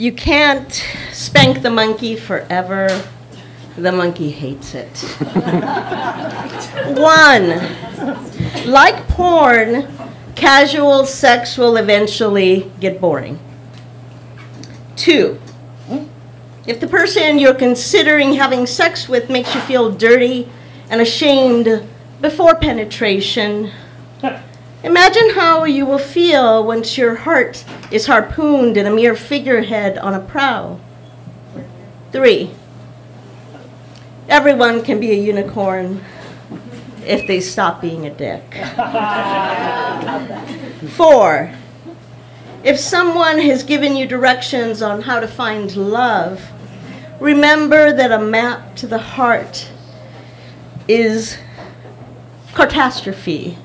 You can't spank the monkey forever. The monkey hates it. 1, like porn, casual sex will eventually get boring. 2, if the person you're considering having sex with makes you feel dirty and ashamed before penetration, imagine how you will feel once your heart is harpooned in a mere figurehead on a prow. 3, everyone can be a unicorn if they stop being a dick. 4, if someone has given you directions on how to find love, remember that a map to the heart is catastrophe.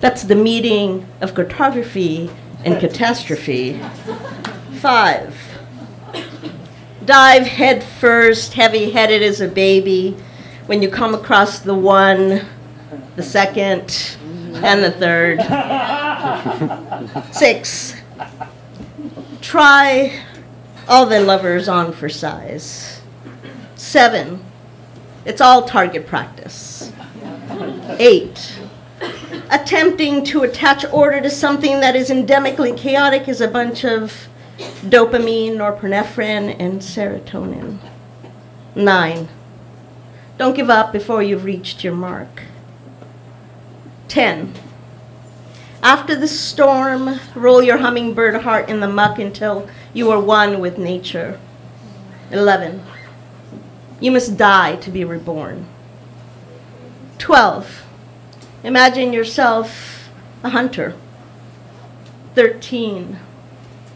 That's the meeting of cartography and catastrophe. 5, dive head first, heavy-headed as a baby, when you come across the 1, the 2nd, and the 3rd. 6, try all the lovers on for size. 7, it's all target practice. 8, attempting to attach order to something that is endemically chaotic is a bunch of dopamine, norepinephrine, and serotonin. 9, don't give up before you've reached your mark. 10, after the storm, roll your hummingbird heart in the muck until you are one with nature. 11, you must die to be reborn. 12, imagine yourself a hunter. 13,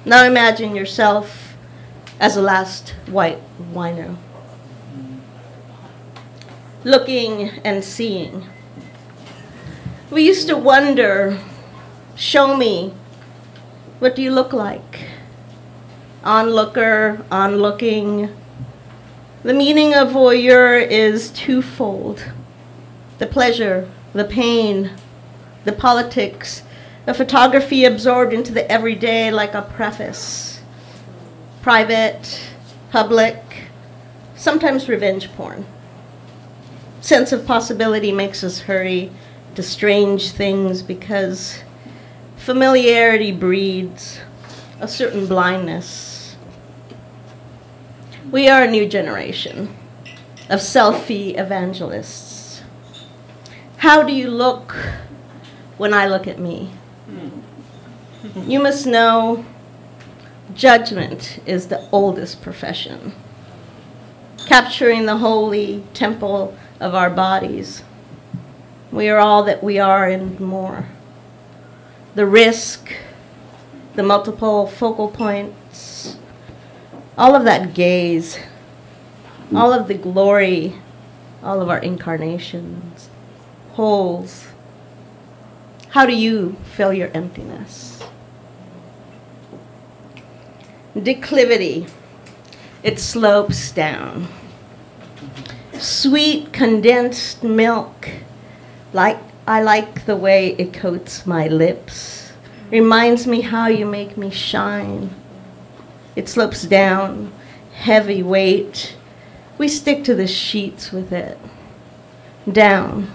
now imagine yourself as a last white wino. Looking and seeing. We used to wonder, show me, what do you look like? Onlooker, onlooking. The meaning of voyeur is twofold. The pleasure, the pain, the politics, a photography absorbed into the everyday like a preface. Private, public, sometimes revenge porn. Sense of possibility makes us hurry to strange things because familiarity breeds a certain blindness. We are a new generation of selfie evangelists. How do you look when I look at me? You must know judgment is the oldest profession, capturing the holy temple of our bodies. We are all that we are and more. The risk, the multiple focal points, all of that gaze, all of the glory, all of our incarnations, holes. How do you fill your emptiness? Declivity, it slopes down. Sweet condensed milk, I like the way it coats my lips. Reminds me how you make me shine. It slopes down, heavy weight. We stick to the sheets with it. Down,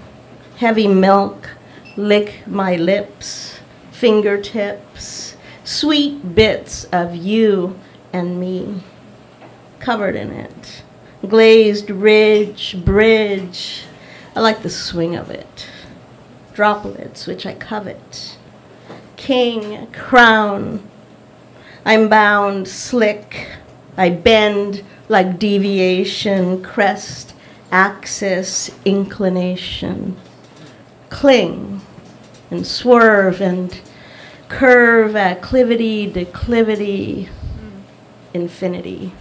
heavy milk, lick my lips, fingertips, sweet bits of you and me, covered in it. Glazed ridge, bridge, I like the swing of it. Droplets, which I covet. King, crown, I'm bound, slick, I bend like deviation, crest, axis, inclination. Cling and swerve and curve, acclivity, declivity, infinity.